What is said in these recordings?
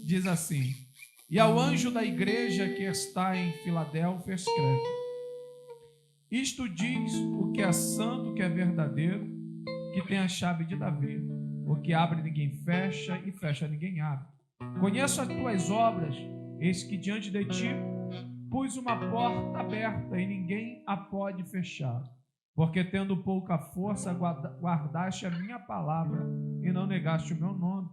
diz assim: e ao anjo da igreja que está em Filadélfia escreve: isto diz o que é santo, o que é verdadeiro, que tem a chave de Davi, o que abre ninguém fecha, e fecha ninguém abre. Conheço as tuas obras, eis que diante de ti pus uma porta aberta e ninguém a pode fechar, porque tendo pouca força guardaste a minha palavra e não negaste o meu nome.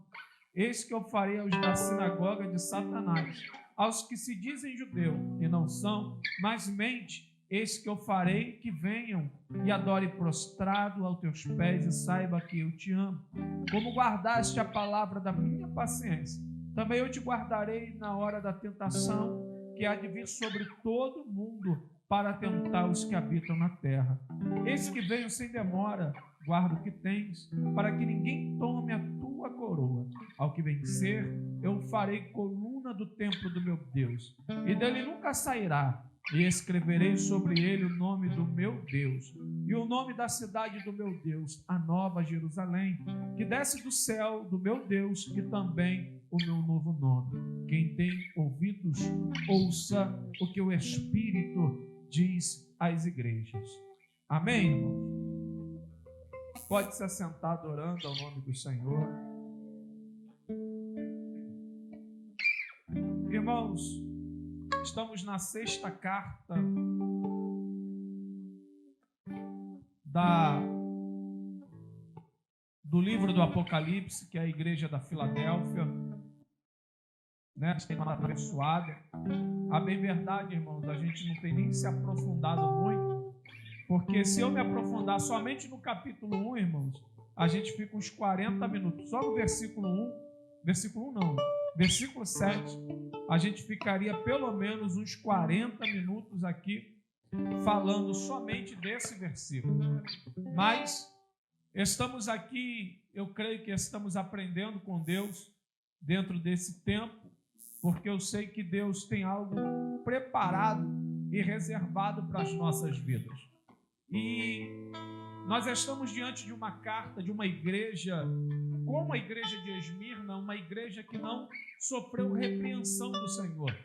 Eis que eu farei aos da sinagoga de Satanás, aos que se dizem judeu e não são, mas mente, eis que eu farei que venham e adore prostrado aos teus pés e saiba que eu te amo. Como guardaste a palavra da minha paciência, também eu te guardarei na hora da tentação que há de vir sobre todo mundo para tentar os que habitam na terra. Eis que venho sem demora, guarda o que tens, para que ninguém tome a tua coroa. Ao que vencer, eu farei coluna do templo do meu Deus, e dele nunca sairá, e escreverei sobre ele o nome do meu Deus, e o nome da cidade do meu Deus, a nova Jerusalém, que desce do céu do meu Deus, e também o meu novo nome. Quem tem ouvidos, ouça o que o Espírito diz às igrejas. Amém, irmãos? Pode se assentar adorando ao nome do Senhor. Irmãos, estamos na 6ª carta do livro do Apocalipse, que é a igreja da Filadélfia, né? Tem uma abençoada. A bem verdade, irmãos, a gente não tem nem se aprofundado muito, porque se eu me aprofundar somente no capítulo 1, irmãos, a gente fica uns 40 minutos. Só no versículo 1, versículo 7, a gente ficaria pelo menos uns 40 minutos aqui falando somente desse versículo. Mas estamos aqui, eu creio que estamos aprendendo com Deus dentro desse tempo, porque eu sei que Deus tem algo preparado e reservado para as nossas vidas. E nós estamos diante de uma carta de uma igreja, como a igreja de Esmirna, uma igreja que não sofreu repreensão do Senhor.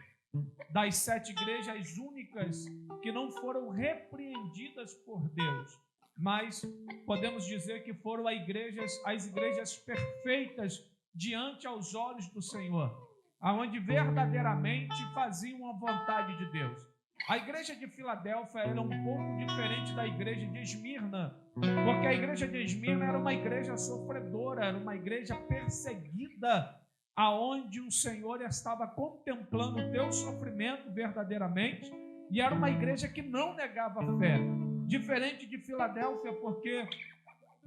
Das 7 igrejas, as únicas que não foram repreendidas por Deus, mas podemos dizer que foram as igrejas perfeitas diante aos olhos do Senhor, aonde verdadeiramente faziam a vontade de Deus. A igreja de Filadélfia era um pouco diferente da igreja de Esmirna, porque a igreja de Esmirna era uma igreja sofredora, era uma igreja perseguida, aonde o Senhor estava contemplando o teu sofrimento verdadeiramente, e era uma igreja que não negava a fé, diferente de Filadélfia, porque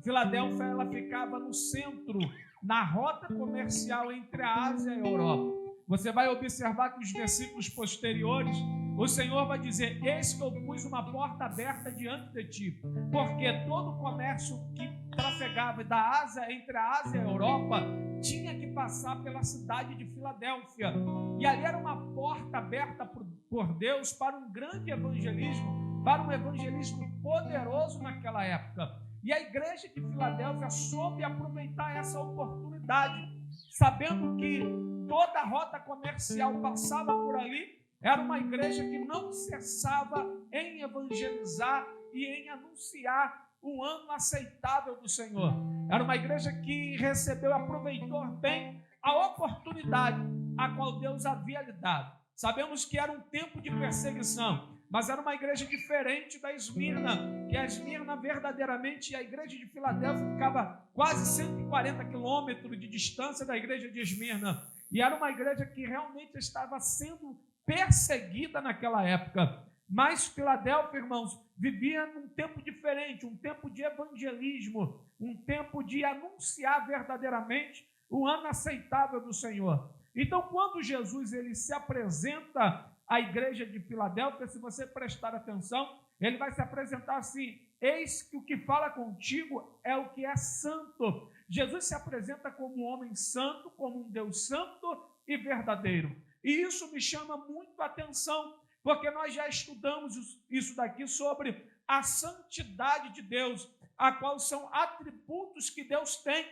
Filadélfia ela ficava no centro, na rota comercial entre a Ásia e a Europa. Você vai observar que nos versículos posteriores, o Senhor vai dizer: eis que eu pus uma porta aberta diante de ti, porque todo o comércio que trafegava da Ásia, entre a Ásia e a Europa, tinha que passar pela cidade de Filadélfia, e ali era uma porta aberta por Deus para um grande evangelismo, para um evangelismo poderoso naquela época. E a igreja de Filadélfia soube aproveitar essa oportunidade, sabendo que toda a rota comercial passava por ali. Era uma igreja que não cessava em evangelizar e em anunciar o ano aceitável do Senhor. Era uma igreja que recebeu e aproveitou bem a oportunidade a qual Deus havia lhe dado. Sabemos que era um tempo de perseguição, mas era uma igreja diferente da Esmirna, que a Esmirna verdadeiramente, a igreja de Filadélfia ficava quase 140 quilômetros de distância da igreja de Esmirna, e era uma igreja que realmente estava sendo perseguida naquela época. Mas Filadélfia, irmãos, vivia num tempo diferente, um tempo de evangelismo, um tempo de anunciar verdadeiramente o ano aceitável do Senhor. Então, quando Jesus ele se apresenta à igreja de Filadélfia, se você prestar atenção, ele vai se apresentar assim: eis que o que fala contigo é o que é santo. Jesus se apresenta como um homem santo, como um Deus santo e verdadeiro. E isso me chama muito a atenção, porque nós já estudamos isso daqui sobre a santidade de Deus, a qual são atributos que Deus tem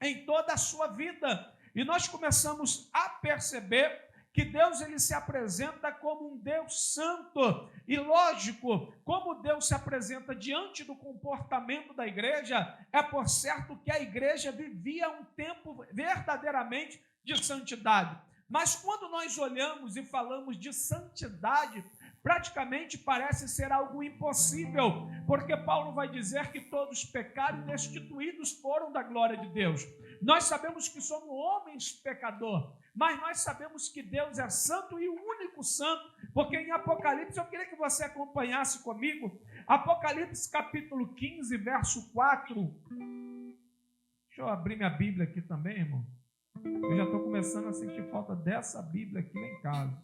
em toda a sua vida. E nós começamos a perceber que Deus ele se apresenta como um Deus santo. E lógico, como Deus se apresenta diante do comportamento da igreja, é por certo que a igreja vivia um tempo verdadeiramente de santidade. Mas quando nós olhamos e falamos de santidade, praticamente parece ser algo impossível, porque Paulo vai dizer que todos pecaram e destituídos foram da glória de Deus. Nós sabemos que somos homens pecadores, mas nós sabemos que Deus é santo e o único santo, porque em Apocalipse, eu queria que você acompanhasse comigo, Apocalipse capítulo 15, verso 4. Deixa eu abrir minha Bíblia aqui também, irmão. Eu já estou começando a sentir falta dessa Bíblia aqui lá em casa.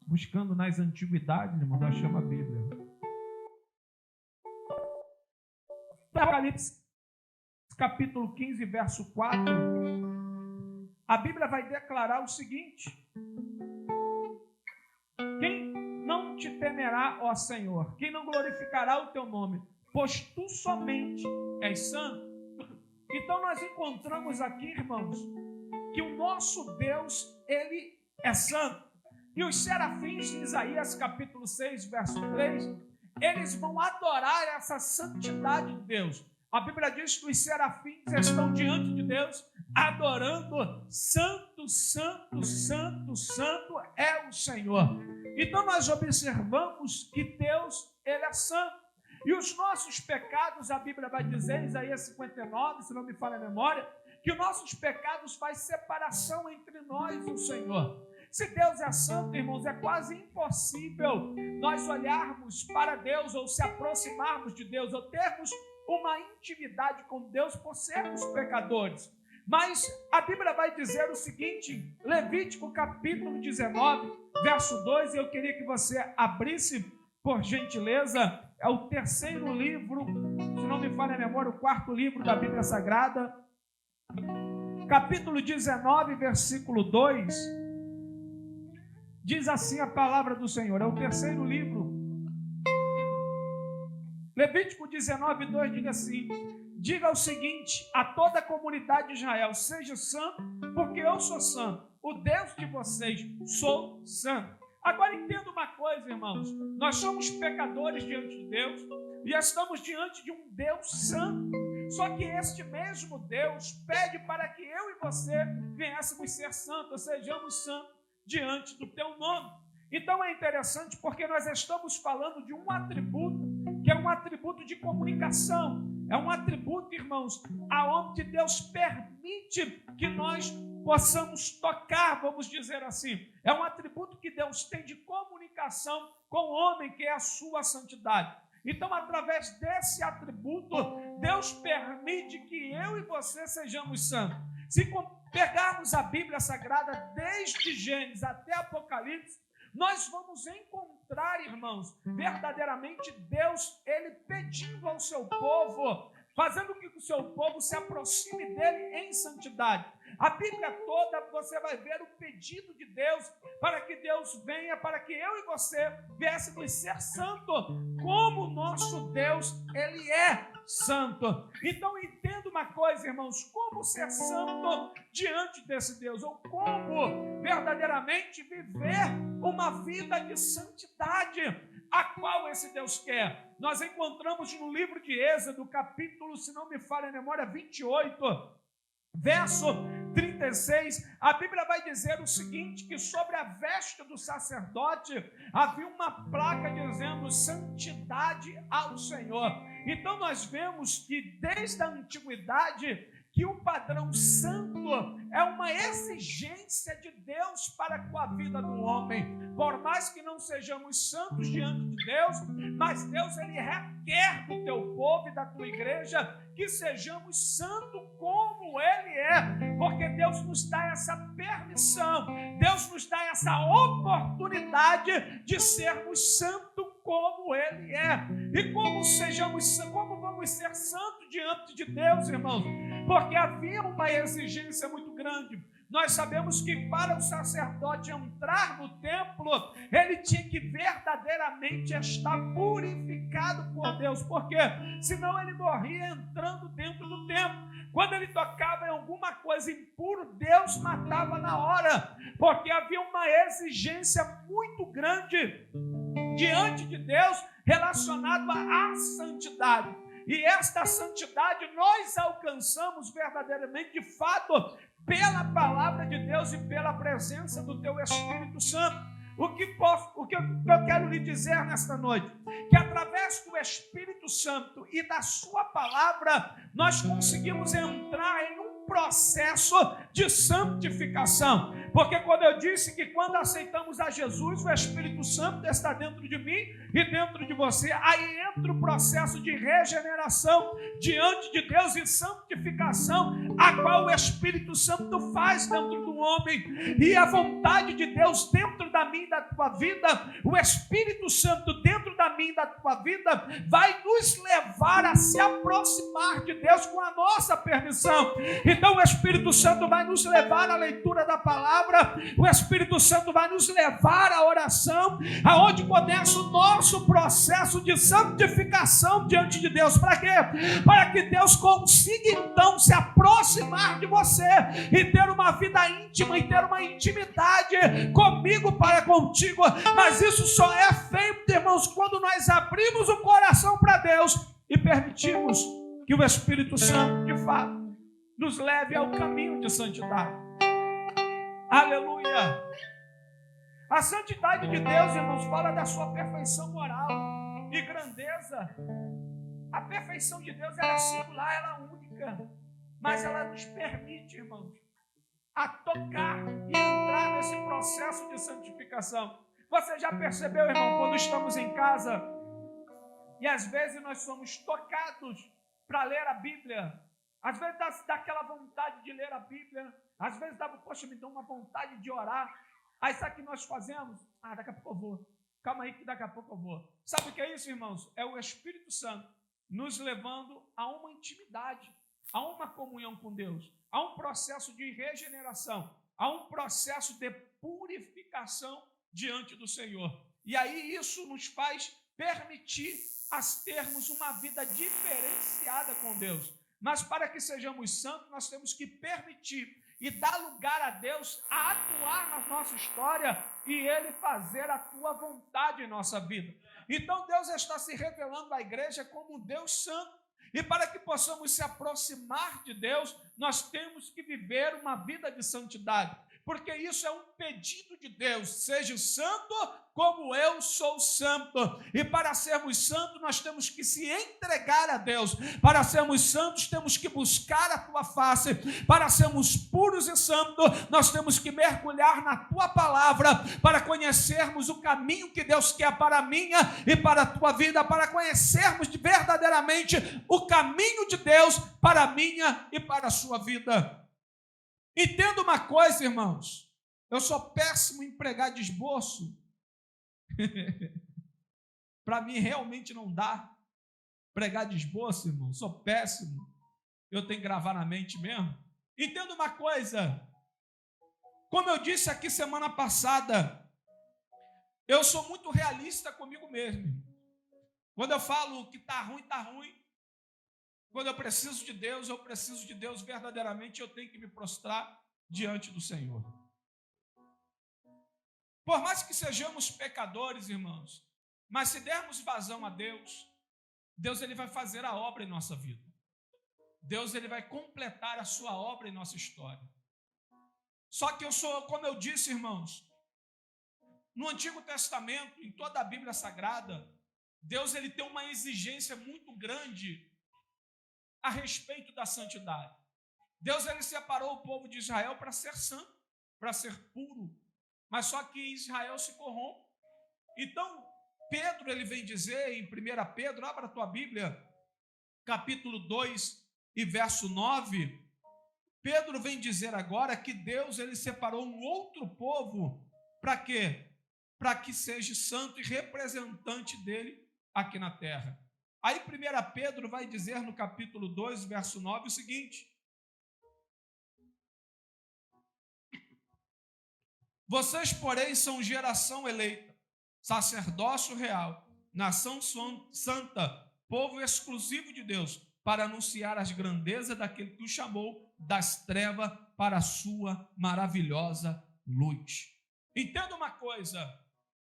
Buscando nas antiguidades, irmão, nós chamamos a Bíblia. Apocalipse capítulo 15, verso 4, a Bíblia vai declarar o seguinte: quem não te temerá, ó Senhor, quem não glorificará o teu nome, pois tu somente és santo. Então nós encontramos aqui, irmãos, que o nosso Deus, ele é santo. E os serafins de Isaías capítulo 6, verso 3, eles vão adorar essa santidade de Deus. A Bíblia diz que os serafins estão diante de Deus, adorando, santo, santo, santo, santo é o Senhor. Então nós observamos que Deus, ele é santo. E os nossos pecados, a Bíblia vai dizer, em Isaías 59, se não me falha a memória, que os nossos pecados faz separação entre nós e o Senhor. Se Deus é santo, irmãos, é quase impossível nós olharmos para Deus ou se aproximarmos de Deus ou termos uma intimidade com Deus por sermos pecadores. Mas a Bíblia vai dizer o seguinte, Levítico capítulo 19, verso 2, e eu queria que você abrisse, por gentileza, é o terceiro livro, se não me falha a memória, o quarto livro da Bíblia Sagrada, capítulo 19, versículo 2, diz assim a palavra do Senhor, é o terceiro livro, Levítico 19, 2 diz assim: diga o seguinte a toda a comunidade de Israel, seja santo, porque eu sou santo, o Deus de vocês, sou santo. Agora entenda uma coisa, irmãos, nós somos pecadores diante de Deus e estamos diante de um Deus santo, só que este mesmo Deus pede para que eu e você venhamos ser santos, sejamos santos diante do teu nome. Então é interessante porque nós estamos falando de um atributo que é um atributo de comunicação, é um atributo, irmãos, aonde Deus permite que nós possamos tocar, vamos dizer assim, é um atributo que Deus tem de comunicação com o homem, que é a sua santidade. Então, através desse atributo, Deus permite que eu e você sejamos santos. Se pegarmos a Bíblia Sagrada desde Gênesis até Apocalipse, nós vamos encontrar, irmãos, verdadeiramente Deus, ele pedindo ao seu povo, fazendo com que o seu povo se aproxime dele em santidade. A Bíblia toda você vai ver o pedido de Deus para que Deus venha, para que eu e você viéssemos ser santo, como o nosso Deus, ele é santo. Então entenda uma coisa, irmãos, como ser santo diante desse Deus, ou como verdadeiramente viver uma vida de santidade, a qual esse Deus quer. Nós encontramos no livro de Êxodo, capítulo, se não me falha a memória, 28, verso 36, a Bíblia vai dizer o seguinte, que sobre a veste do sacerdote havia uma placa dizendo santidade ao Senhor. Então nós vemos que desde a antiguidade que o padrão santo é uma exigência de Deus para com a vida do homem. Por mais que não sejamos santos diante de Deus, mas Deus ele requer do teu povo e da tua igreja que sejamos santos como Ele é, porque Deus nos dá essa permissão, Deus nos dá essa oportunidade de sermos santos como Ele é. E como vamos ser santos diante de Deus, irmãos? Porque havia uma exigência muito grande. Nós sabemos que para o sacerdote entrar no templo, ele tinha que verdadeiramente estar purificado por Deus. Por quê? Senão ele morria entrando dentro do templo. Quando ele tocava em alguma coisa impuro, Deus matava na hora, porque havia uma exigência muito grande diante de Deus relacionado à santidade. E esta santidade nós alcançamos verdadeiramente, de fato, pela palavra de Deus e pela presença do teu Espírito Santo. O que eu quero lhe dizer nesta noite, que através do Espírito Santo e da sua palavra, nós conseguimos entrar em um processo de santificação. Porque quando eu disse que quando aceitamos a Jesus, o Espírito Santo está dentro de mim e dentro de você, aí entra o processo de regeneração diante de Deus e santificação, a qual o Espírito Santo faz dentro do homem. E a vontade de Deus dentro da minha e da tua vida, o Espírito Santo dentro da minha e da tua vida, vai nos levar a se aproximar de Deus com a nossa permissão. Então o Espírito Santo vai nos levar à leitura da palavra, o Espírito Santo vai nos levar à oração, aonde começa o nosso processo de santificação diante de Deus. Para quê? Para que Deus consiga então se aproximar de você e ter uma vida íntima e ter uma intimidade comigo para contigo. Mas isso só é feito, irmãos, quando nós abrimos o coração para Deus e permitimos que o Espírito Santo, de fato, nos leve ao caminho de santidade. Aleluia! A santidade de Deus, irmãos, fala da sua perfeição moral e grandeza. A perfeição de Deus, ela é singular, ela é única, mas ela nos permite, irmãos, a tocar e entrar nesse processo de santificação. Você já percebeu, irmão, quando estamos em casa e às vezes nós somos tocados para ler a Bíblia, às vezes dá aquela vontade de ler a Bíblia, às vezes dá, poxa, me dá uma vontade de orar. Aí sabe o que nós fazemos? Daqui a pouco eu vou. Calma aí que daqui a pouco eu vou. Sabe o que é isso, irmãos? É o Espírito Santo nos levando a uma intimidade, a uma comunhão com Deus, a um processo de regeneração, a um processo de purificação diante do Senhor. E aí isso nos faz permitir termos uma vida diferenciada com Deus. Mas para que sejamos santos, nós temos que permitir e dar lugar a Deus a atuar na nossa história e Ele fazer a tua vontade em nossa vida. Então Deus está se revelando à igreja como um Deus santo. E para que possamos se aproximar de Deus, nós temos que viver uma vida de santidade. Porque isso é um pedido de Deus, seja santo como eu sou santo. E para sermos santos, nós temos que se entregar a Deus. Para sermos santos, temos que buscar a tua face. Para sermos puros e santos, nós temos que mergulhar na tua palavra, para conhecermos o caminho que Deus quer para a minha e para a tua vida, para conhecermos verdadeiramente o caminho de Deus para a minha e para a sua vida. Entenda uma coisa, irmãos, eu sou péssimo em pregar de esboço. Para mim realmente não dá pregar de esboço, irmão, sou péssimo. Eu tenho que gravar na mente mesmo. Entenda uma coisa, como eu disse aqui semana passada, eu sou muito realista comigo mesmo. Quando eu falo que está ruim, está ruim. Quando eu preciso de Deus verdadeiramente, eu tenho que me prostrar diante do Senhor. Por mais que sejamos pecadores, irmãos, mas se dermos vazão a Deus, Deus ele vai fazer a obra em nossa vida. Deus ele vai completar a sua obra em nossa história. Só que como eu disse, irmãos, no Antigo Testamento, em toda a Bíblia Sagrada, Deus ele tem uma exigência muito grande a respeito da santidade. Deus ele separou o povo de Israel para ser santo, para ser puro, mas só que Israel se corrompe. Então, Pedro ele vem dizer em 1 Pedro, abra a tua Bíblia, capítulo 2 e verso 9, Pedro vem dizer agora que Deus ele separou um outro povo, para quê? Para que seja santo e representante dele aqui na terra. Aí 1 Pedro vai dizer no capítulo 2, verso 9, o seguinte: Vocês, porém, são geração eleita, sacerdócio real, nação santa, povo exclusivo de Deus, para anunciar as grandezas daquele que o chamou das trevas para a sua maravilhosa luz. Entenda uma coisa,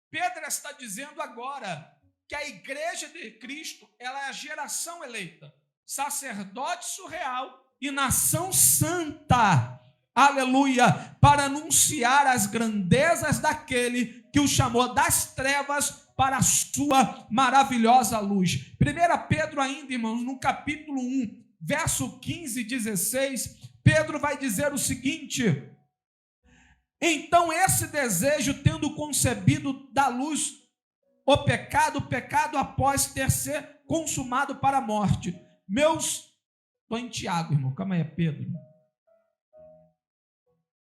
Pedro está dizendo agora que a igreja de Cristo, ela é a geração eleita, sacerdócio real e nação santa, aleluia, para anunciar as grandezas daquele que o chamou das trevas para a sua maravilhosa luz. 1 Pedro ainda, irmãos, no capítulo 1, verso 15 e 16, Pedro vai dizer o seguinte: então esse desejo, tendo concebido da luz o pecado após ter ser consumado para a morte. Estou em Tiago, irmão, calma aí, é Pedro.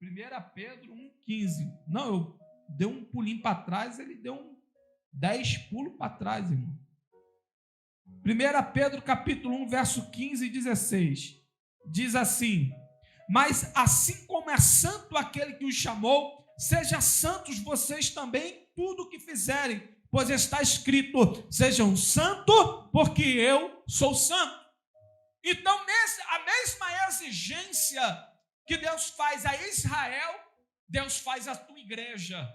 1 Pedro 1,15. Não, eu dei um pulinho para trás, ele deu 10 pulos para trás, irmão. 1 Pedro capítulo 1, verso 15 e 16. Diz assim: mas assim como é santo aquele que os chamou, sejam santos vocês também em tudo o que fizerem, pois está escrito: sejam santos, porque eu sou santo. Então, a mesma exigência que Deus faz a Israel, Deus faz à tua igreja.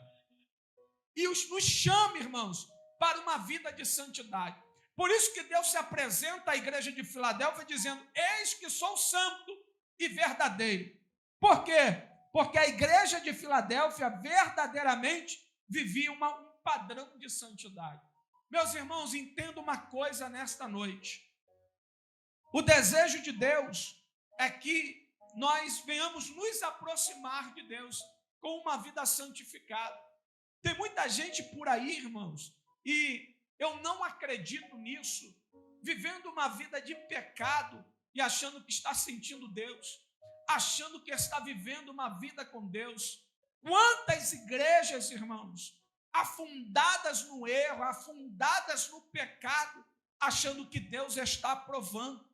E nos chama, irmãos, para uma vida de santidade. Por isso que Deus se apresenta à igreja de Filadélfia dizendo: eis que sou santo e verdadeiro. Por quê? Porque a igreja de Filadélfia verdadeiramente vivia um padrão de santidade. Meus irmãos, entenda uma coisa nesta noite. O desejo de Deus é que nós venhamos nos aproximar de Deus com uma vida santificada. Tem muita gente por aí, irmãos, e eu não acredito nisso, vivendo uma vida de pecado e achando que está sentindo Deus, achando que está vivendo uma vida com Deus. Quantas igrejas, irmãos, afundadas no erro, afundadas no pecado, achando que Deus está aprovando,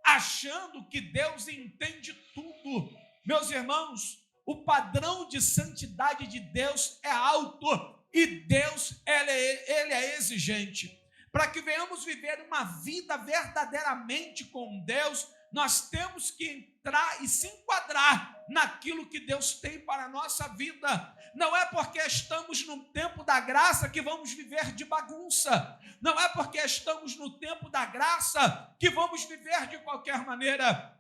achando que Deus entende tudo. Meus irmãos, o padrão de santidade de Deus é alto e Deus, ele é exigente. Para que venhamos viver uma vida verdadeiramente com Deus, nós temos que entrar e se enquadrar naquilo que Deus tem para a nossa vida. Não é porque estamos no tempo da graça que vamos viver de bagunça. Não é porque estamos no tempo da graça que vamos viver de qualquer maneira.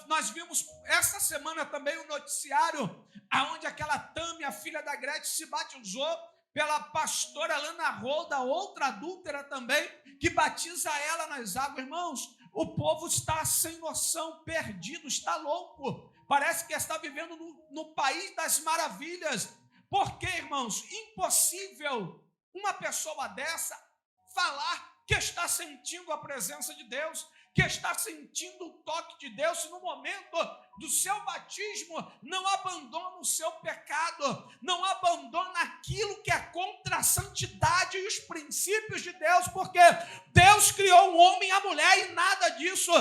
Nós vimos essa semana também um noticiário onde aquela Tami, a filha da Gretchen, se batizou pela pastora Lana Rolda, outra adúltera também, que batiza ela nas águas. Irmãos, o povo está sem noção, perdido, está louco. Parece que está vivendo no país das maravilhas. Por quê, irmãos? Impossível uma pessoa dessa falar que está sentindo a presença de Deus, que está sentindo o toque de Deus, se no momento do seu batismo não abandona o seu pecado, não abandona aquilo que é contra a santidade e os princípios de Deus, porque Deus criou o homem e a mulher e nada disso.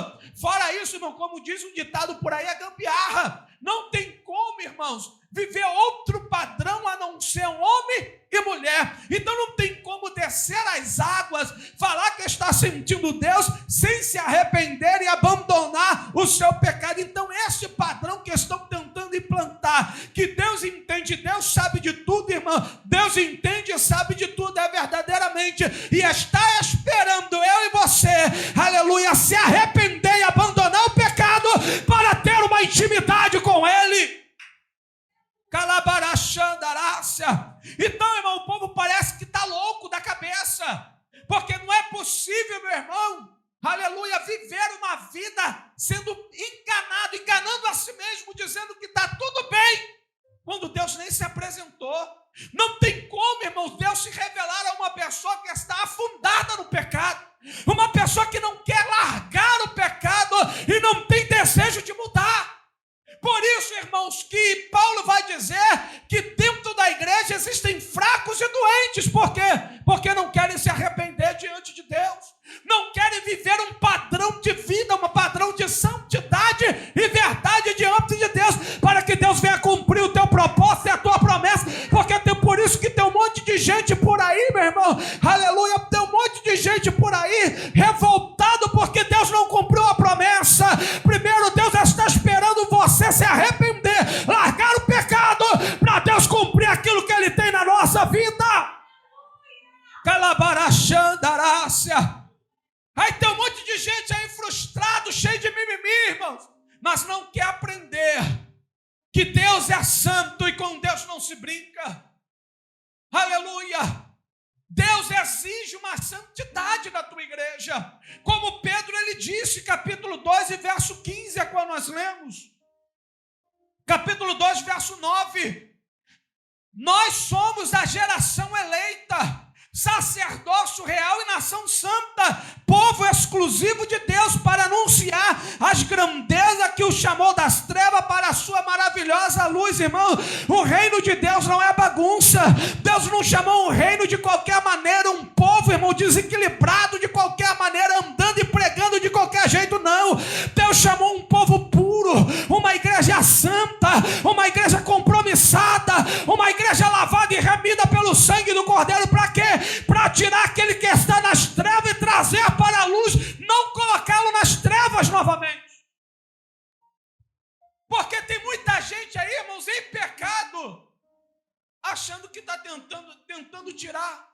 Fora isso, irmão, como diz um ditado por aí, é gambiarra. Não tem como, irmãos, viver outro padrão a não ser um homem e mulher. Então não tem como descer as águas, falar que está sentindo Deus sem se arrepender e abandonar o seu pecado. Então esse padrão que estão tentando implantar, que Deus entende, Deus sabe de tudo, irmão, Deus entende e sabe de tudo, é verdadeiramente, e está esperando eu e você, aleluia, se arrepender e abandonar o pecado para ter uma intimidade com Ele. Então, irmão, o povo parece que está louco da cabeça, porque não é possível, meu irmão, aleluia, viver uma vida sendo enganando a si mesmo, dizendo que está tudo bem, quando Deus nem se apresentou. Não tem como, irmãos, Deus se revelar a uma pessoa que está afundada no pecado, uma pessoa que não quer largar o pecado e não tem desejo de mudar. Por isso, irmãos, que Paulo vai dizer que dentro da igreja existem fracos e doentes. Por quê? Porque não querem se arrepender diante de Deus. Não querem viver um padrão de vida, um padrão de santidade e verdade diante de Deus, para que Deus venha cumprir o teu propósito e a tua gente aí frustrado, cheio de mimimi, irmãos, mas não quer aprender que Deus é santo e com Deus não se brinca. Aleluia! Deus exige uma santidade da tua igreja. Como Pedro ele disse, capítulo 2 e verso 15, é quando nós lemos. Capítulo 2, verso 9. Nós somos a geração eleita, sacerdócio real e nação santa, povo exclusivo de Deus, para anunciar as grandezas que o chamou das trevas para a sua maravilhosa luz. Irmão, o reino de Deus não é bagunça. Deus não chamou um reino de qualquer maneira, um povo, irmão, desequilibrado de qualquer maneira, andando e pregando de qualquer jeito, não. Deus chamou um povo puro, uma igreja santa, uma igreja compromissada, uma igreja lavada e remida pelo sangue do Cordeiro. Para quê? Para tirar aquele que está nas trevas e trazer para a luz, não colocá-lo nas trevas novamente. Porque tem muita gente aí, irmãos, em pecado, achando que está tentando tirar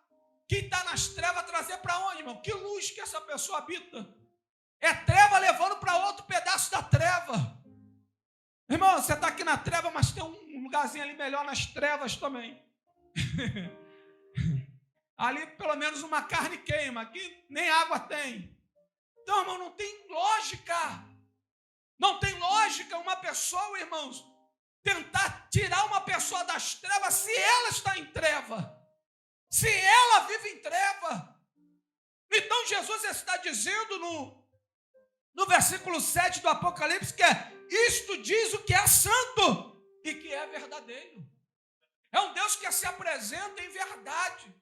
quem está nas trevas, trazer para onde, irmão? Que luz que essa pessoa habita? É treva levando para outro pedaço da treva. Irmão, você está aqui na treva, mas tem um lugarzinho ali melhor nas trevas também. Ali pelo menos uma carne queima, aqui nem água tem. Então, irmão, não tem lógica. Não tem lógica uma pessoa, irmãos, tentar tirar uma pessoa das trevas se ela está em treva. Se ela vive em treva. Então Jesus está dizendo no versículo 7 do Apocalipse que isto diz o que é santo e que é verdadeiro. É um Deus que se apresenta em verdade.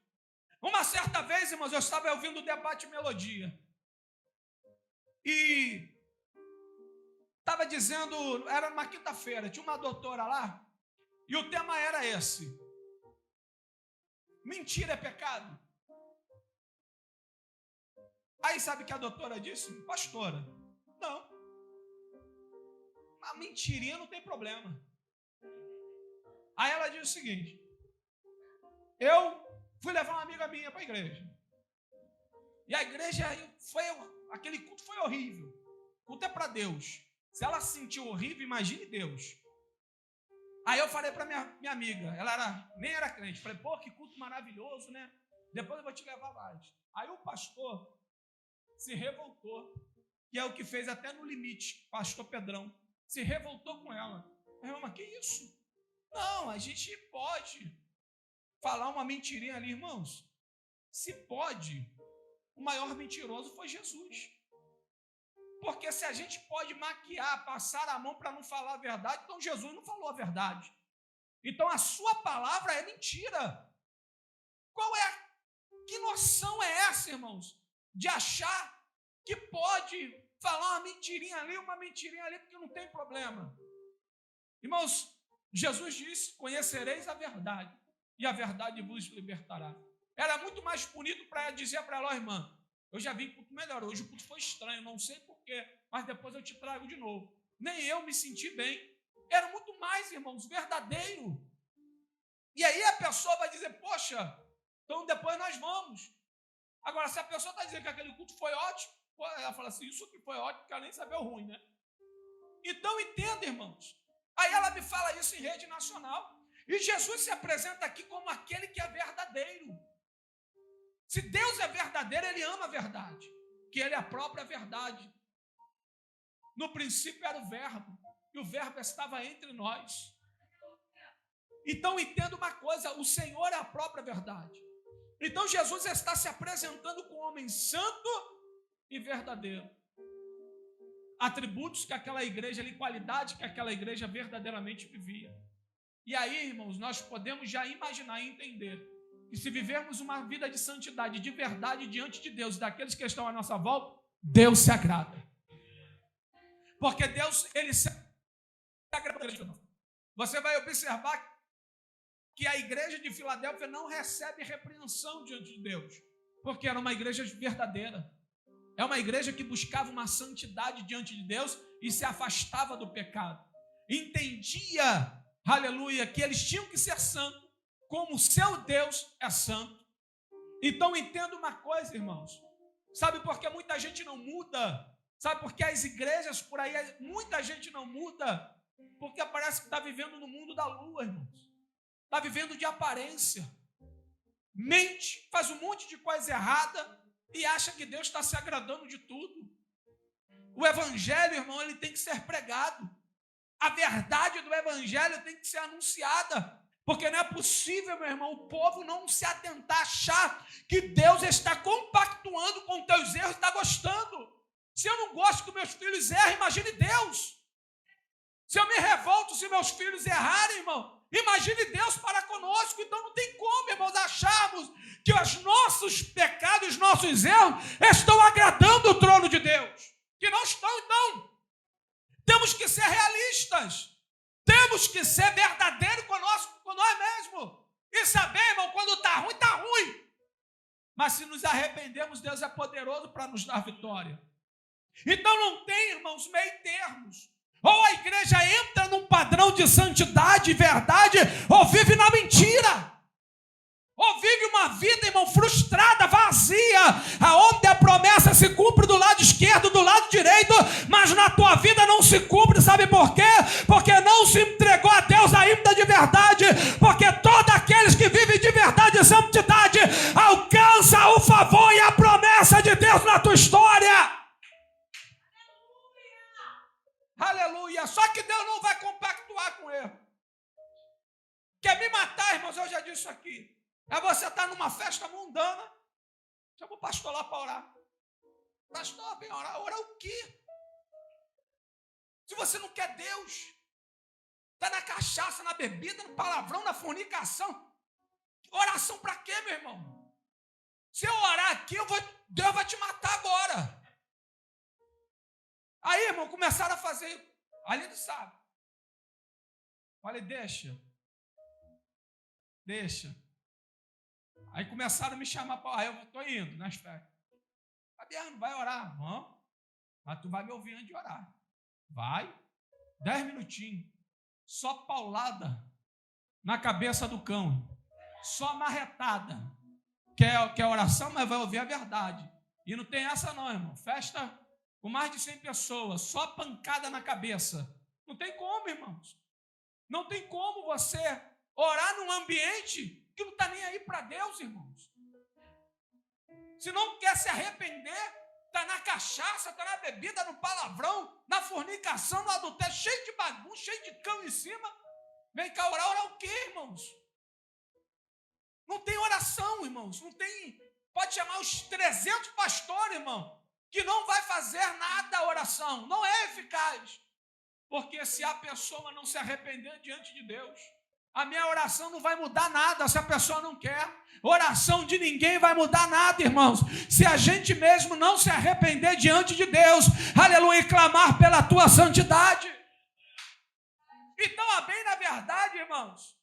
Uma certa vez, irmãos, eu estava ouvindo o debate Melodia. E estava dizendo, era uma quinta-feira, tinha uma doutora lá, e o tema era esse: mentira é pecado? Aí sabe o que a doutora disse? Pastora, não. A mentirinha não tem problema. Aí ela disse o seguinte: eu fui levar uma amiga minha para a igreja. E a igreja aquele culto foi horrível. O culto é para Deus. Se ela se sentiu horrível, imagine Deus. Aí eu falei para minha amiga, ela nem era crente. Falei, pô, que culto maravilhoso, né? Depois eu vou te levar mais. Aí o pastor se revoltou, que é o que fez até no limite, pastor Pedrão. Se revoltou com ela. Irmã, mas que isso? Não, a gente pode falar uma mentirinha ali, irmãos. Se pode, o maior mentiroso foi Jesus. Porque se a gente pode maquiar, passar a mão para não falar a verdade, então Jesus não falou a verdade. Então a sua palavra é mentira. Que noção é essa, irmãos? De achar que pode falar uma mentirinha ali, porque não tem problema. Irmãos, Jesus disse, conhecereis a verdade, e a verdade vos libertará. Era muito mais bonito para dizer para ela, irmã, eu já vi culto melhor, hoje o culto foi estranho, não sei porquê, mas depois eu te trago de novo. Nem eu me senti bem. Era muito mais, irmãos, verdadeiro. E aí a pessoa vai dizer, poxa, então depois nós vamos. Agora, se a pessoa está dizendo que aquele culto foi ótimo, ela fala assim, isso que foi ótimo, porque ela nem sabia o ruim, né? Então entenda, irmãos. Aí ela me fala isso em rede nacional. E Jesus se apresenta aqui como aquele que é verdadeiro. Se Deus é verdadeiro, Ele ama a verdade, que Ele é a própria verdade. No princípio era o Verbo, e o Verbo estava entre nós. Então entenda uma coisa, o Senhor é a própria verdade. Então Jesus está se apresentando como homem santo e verdadeiro. Atributos que aquela igreja, qualidade que aquela igreja verdadeiramente vivia. E aí, irmãos, nós podemos já imaginar e entender que se vivermos uma vida de santidade, de verdade diante de Deus, daqueles que estão à nossa volta, Deus se agrada. Porque Deus, Ele se agrada. Você vai observar que a igreja de Filadélfia não recebe repreensão diante de Deus, porque era uma igreja verdadeira. É uma igreja que buscava uma santidade diante de Deus e se afastava do pecado. Entendia, aleluia, que eles tinham que ser santos, como o seu Deus é santo. Então entenda uma coisa, irmãos. Sabe por que muita gente não muda? Sabe por que as igrejas por aí, muita gente não muda? Porque parece que está vivendo no mundo da lua, irmãos. Está vivendo de aparência. Mente, faz um monte de coisa errada e acha que Deus está se agradando de tudo. O evangelho, irmão, ele tem que ser pregado. A verdade do evangelho tem que ser anunciada. Porque não é possível, meu irmão, o povo não se atentar a achar que Deus está compactuando com teus erros e está gostando. Se eu não gosto que meus filhos errem, imagine Deus. Se eu me revolto se meus filhos errarem, irmão, imagine Deus para conosco. Então não tem como, irmãos, acharmos que os nossos pecados, os nossos erros estão agradando o trono de Deus. Que não estão, então. Temos que ser realistas. Temos que ser verdadeiros com nós mesmos. E saber, irmão, quando está ruim, está ruim. Mas se nos arrependermos, Deus é poderoso para nos dar vitória. Então não tem, irmãos, meio termos. Ou a igreja entra num padrão de santidade e verdade, ou vive na mentira. Ou vive uma vida, irmão, frustrada, vazia, aonde a promessa se cumpre do lado esquerdo, do lado direito, mas na tua vida não se cumpre, sabe por quê? Porque não se entregou a Deus ainda de verdade, porque todos aqueles que vivem de verdade e santidade alcançam o favor e a promessa de Deus na tua história. Aleluia! Só que Deus não vai compactuar com erro. Quer me matar, irmãos? Eu já disse isso aqui. É você estar numa festa mundana. Chama o pastor lá para orar. Pastor, vem orar. Orar o quê? Se você não quer Deus, está na cachaça, na bebida, no palavrão, na fornicação. Oração para quê, meu irmão? Se eu orar aqui, Deus vai te matar agora. Aí, irmão, começaram a fazer. Ali não sabe. Falei, deixa. Aí começaram a me chamar para orar. Eu estou indo nas festas. Fabiano, vai orar? Vamos. Mas tu vai me ouvir antes de orar. Vai. 10 minutinhos. Só paulada na cabeça do cão. Só marretada. Quer oração, mas vai ouvir a verdade. E não tem essa não, irmão. Festa com mais de 100 pessoas. Só pancada na cabeça. Não tem como, irmãos. Não tem como você orar num ambiente que não está nem aí para Deus, irmãos. Se não quer se arrepender, está na cachaça, está na bebida, no palavrão, na fornicação, no adultério, cheio de bagunça, cheio de cão em cima. Vem cá orar o quê, irmãos? Não tem oração, irmãos. Não tem. Pode chamar os 300 pastores, irmão, que não vai fazer nada a oração. Não é eficaz. Porque se a pessoa não se arrepender diante de Deus, a minha oração não vai mudar nada se a pessoa não quer. Oração de ninguém vai mudar nada, irmãos. Se a gente mesmo não se arrepender diante de Deus, aleluia, e clamar pela tua santidade. Então, bem na verdade, irmãos,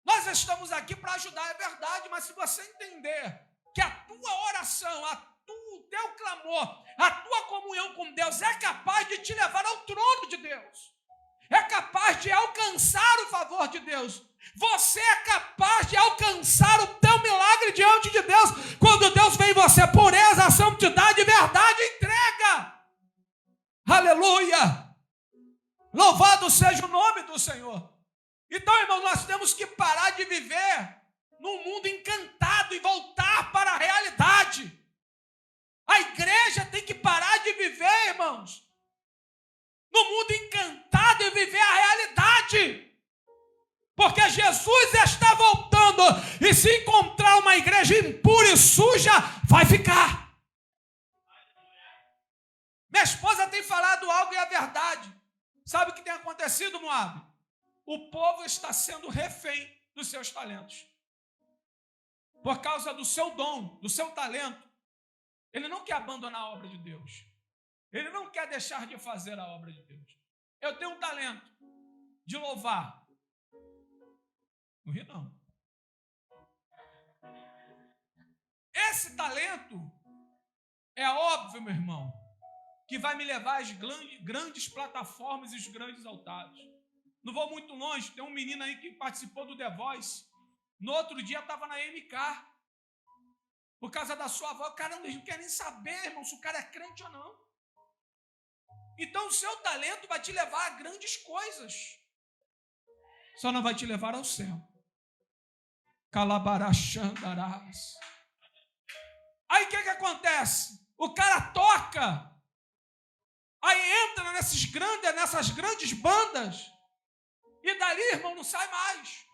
nós estamos aqui para ajudar, é verdade, mas se você entender que a tua oração, o teu clamor, a tua comunhão com Deus é capaz de te levar ao trono de Deus. É capaz de alcançar o favor de Deus. Você é capaz de alcançar o teu milagre diante de Deus. Quando Deus vem em você, pureza, santidade, verdade, entrega. Aleluia. Louvado seja o nome do Senhor. Então, irmão, nós temos que parar de viver num mundo encantado e voltar para a realidade. A igreja tem que parar de viver, irmãos, no mundo encantado e viver a realidade. Porque Jesus está voltando e se encontrar uma igreja impura e suja, vai ficar. Minha esposa tem falado algo e é verdade. Sabe o que tem acontecido, Moab? O povo está sendo refém dos seus talentos. Por causa do seu dom, do seu talento. Ele não quer abandonar a obra de Deus. Ele não quer deixar de fazer a obra de Deus. Eu tenho um talento de louvar. Não ri, não. Esse talento é óbvio, meu irmão, que vai me levar às grandes plataformas e os grandes altares. Não vou muito longe, tem um menino aí que participou do The Voice. No outro dia estava na MK. por causa da sua avó. O cara não quer nem saber, irmão, se o cara é crente ou não. Então o seu talento vai te levar a grandes coisas, só não vai te levar ao céu. Calabarachandarás. Aí o que acontece? O cara toca, aí entra nessas grandes bandas, e dali, irmão, não sai mais.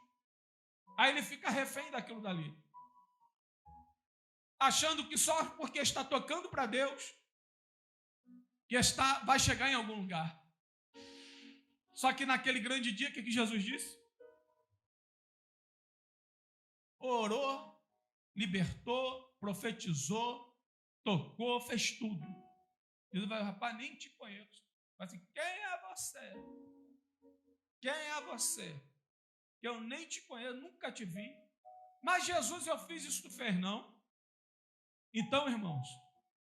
Aí ele fica refém daquilo dali, achando que só porque está tocando para Deus, vai chegar em algum lugar. Só que naquele grande dia, o que Jesus disse? Orou, libertou, profetizou, tocou, fez tudo. Jesus vai, rapaz, nem te conheço. Vai assim, quem é você? Quem é você? Eu nem te conheço, nunca te vi. Mas Jesus, eu fiz isso, tu fez não? Então, irmãos,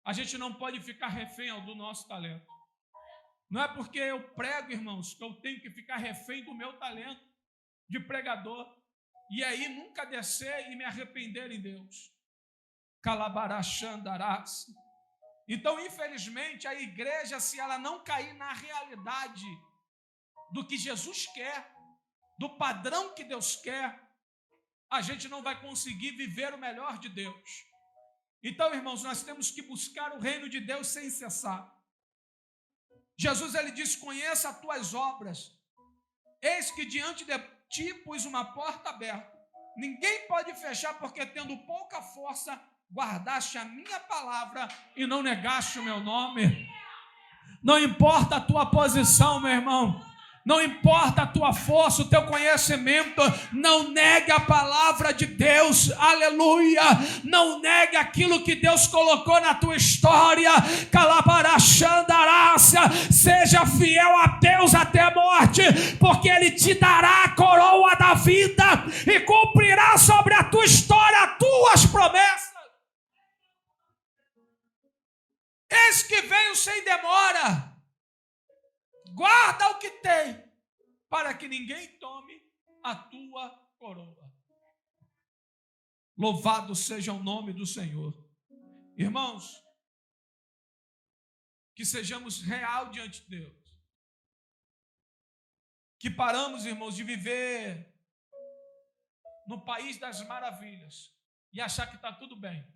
a gente não pode ficar refém do nosso talento. Não é porque eu prego, irmãos, que eu tenho que ficar refém do meu talento de pregador, e aí nunca descer e me arrepender em Deus. Calabarachandarás. Então, infelizmente, a igreja, se ela não cair na realidade do que Jesus quer, do padrão que Deus quer, a gente não vai conseguir viver o melhor de Deus. Então, irmãos, nós temos que buscar o reino de Deus sem cessar. Jesus, ele disse, conheça as tuas obras. Eis que diante de ti pus uma porta aberta. Ninguém pode fechar, porque tendo pouca força, guardaste a minha palavra e não negaste o meu nome. Não importa a tua posição, meu irmão. Não importa a tua força, o teu conhecimento, não negue a palavra de Deus, aleluia, não negue aquilo que Deus colocou na tua história, calabarachandarácia, seja fiel a Deus até a morte, porque Ele te dará a coroa da vida e cumprirá sobre a tua história as tuas promessas. Eis que veio sem demora. Guarda o que tem, para que ninguém tome a tua coroa. Louvado seja o nome do Senhor. Irmãos, que sejamos real diante de Deus. Que paramos, irmãos, de viver no país das maravilhas e achar que está tudo bem.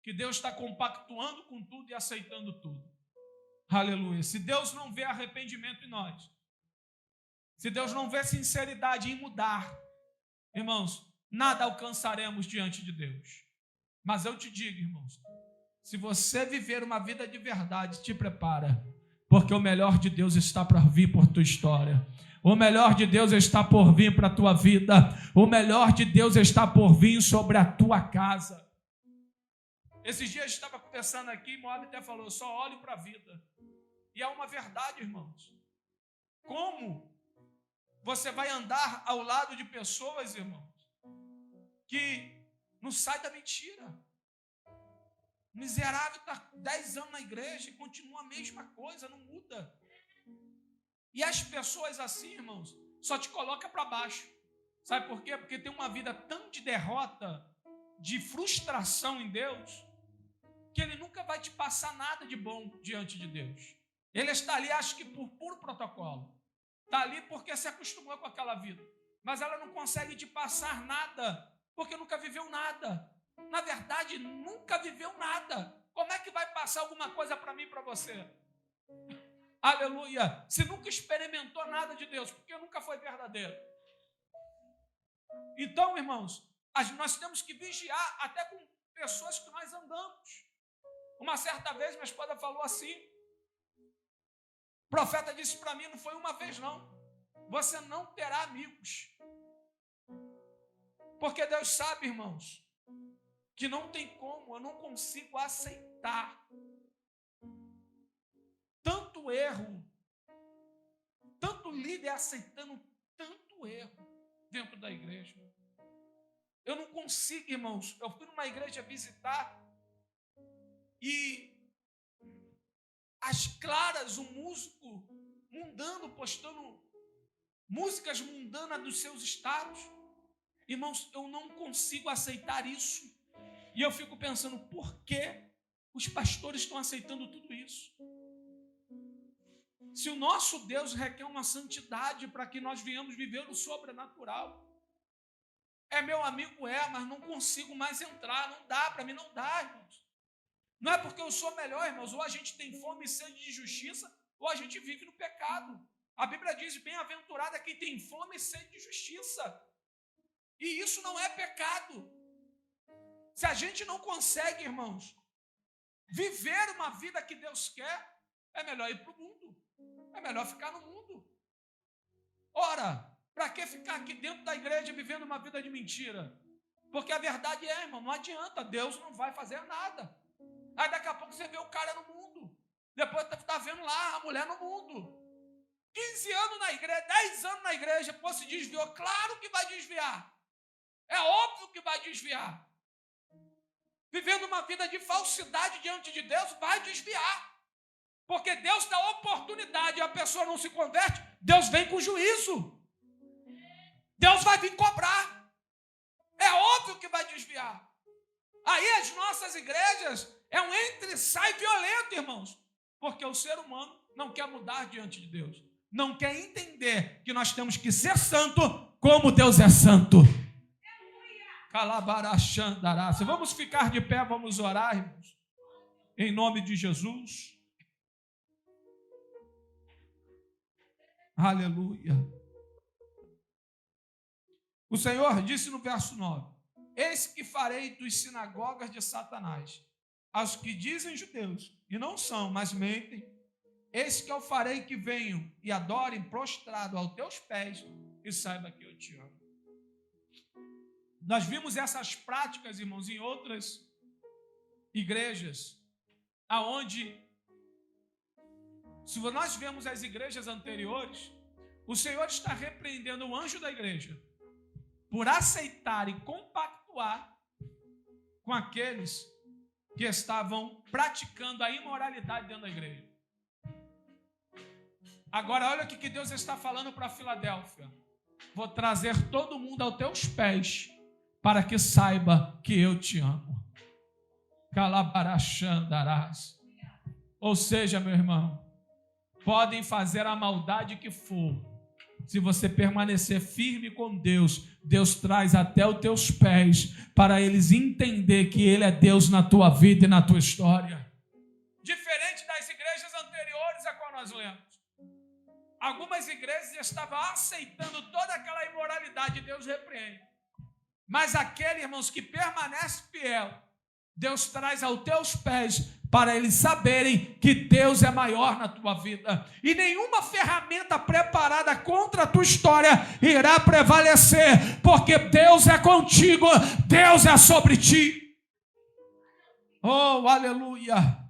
Que Deus está compactuando com tudo e aceitando tudo. Aleluia. Se Deus não vê arrependimento em nós, se Deus não vê sinceridade em mudar, irmãos, nada alcançaremos diante de Deus. Mas eu te digo, irmãos, se você viver uma vida de verdade, te prepara, porque o melhor de Deus está para vir por tua história. O melhor de Deus está por vir para a tua vida. O melhor de Deus está por vir sobre a tua casa. Esses dias eu estava conversando aqui, Moab até falou, só olho para a vida. E é uma verdade, irmãos. Como você vai andar ao lado de pessoas, irmãos, que não sai da mentira? O miserável está 10 anos na igreja e continua a mesma coisa, não muda. E as pessoas assim, irmãos, só te coloca para baixo. Sabe por quê? Porque tem uma vida tão de derrota, de frustração em Deus, que Ele nunca vai te passar nada de bom diante de Deus. Ele está ali, acho que por puro protocolo. Está ali porque se acostumou com aquela vida. Mas ela não consegue te passar nada, porque nunca viveu nada. Na verdade, nunca viveu nada. Como é que vai passar alguma coisa para mim e para você? Aleluia. Se nunca experimentou nada de Deus, porque nunca foi verdadeiro. Então, irmãos, nós temos que vigiar até com pessoas que nós andamos. Uma certa vez, minha esposa falou assim, o profeta disse para mim, não foi uma vez não, você não terá amigos. Porque Deus sabe, irmãos, que não tem como, eu não consigo aceitar tanto erro, tanto líder aceitando tanto erro dentro da igreja. Eu não consigo, irmãos. Eu fui numa igreja visitar e às claras, um músico mundano postando músicas mundanas dos seus estados. Irmãos, eu não consigo aceitar isso. E eu fico pensando, por que os pastores estão aceitando tudo isso? Se o nosso Deus requer uma santidade para que nós venhamos viver o sobrenatural. Meu amigo, mas não consigo mais entrar, não dá, para mim não dá, irmãos. Não é porque eu sou melhor, irmãos, ou a gente tem fome e sede de justiça, ou a gente vive no pecado. A Bíblia diz, bem-aventurado é quem tem fome e sede de justiça. E isso não é pecado. Se a gente não consegue, irmãos, viver uma vida que Deus quer, é melhor ir para o mundo. É melhor ficar no mundo. Ora, para que ficar aqui dentro da igreja vivendo uma vida de mentira? Porque a verdade irmão, não adianta, Deus não vai fazer nada. Aí daqui a pouco você vê o cara no mundo. Depois está vendo lá a mulher no mundo. 15 anos na igreja, 10 anos na igreja, se desviou. Claro que vai desviar. É óbvio que vai desviar. Vivendo uma vida de falsidade diante de Deus, vai desviar. Porque Deus dá oportunidade e a pessoa não se converte, Deus vem com juízo. Deus vai vir cobrar. É óbvio que vai desviar. Aí as nossas igrejas é um entra e sai violento, irmãos. Porque o ser humano não quer mudar diante de Deus. Não quer entender que nós temos que ser santo como Deus é santo. Calabarachandará. Vamos ficar de pé, vamos orar, irmãos. Em nome de Jesus. Aleluia. O Senhor disse no verso 9: eis que farei dos sinagogas de Satanás aos que dizem judeus e não são, mas mentem. Eis que eu farei que venham e adorem prostrado aos teus pés e saiba que eu te amo. Nós vimos essas práticas, irmãos, em outras igrejas, aonde, se nós vemos as igrejas anteriores, o Senhor está repreendendo o anjo da igreja por aceitar e compactuar com aqueles que estavam praticando a imoralidade dentro da igreja. Agora, olha o que Deus está falando para Filadélfia. Vou trazer todo mundo aos teus pés para que saiba que eu te amo. Calabarachandarás. Ou seja, meu irmão, podem fazer a maldade que for. Se você permanecer firme com Deus, Deus traz até os teus pés para eles entender que Ele é Deus na tua vida e na tua história. Diferente das igrejas anteriores a qual nós lemos. Algumas igrejas estavam aceitando toda aquela imoralidade, Deus repreende. Mas aquele, irmãos, que permanece fiel, Deus traz aos teus pés para eles saberem que Deus é maior na tua vida. E nenhuma ferramenta preparada contra a tua história irá prevalecer, porque Deus é contigo, Deus é sobre ti. Oh, aleluia!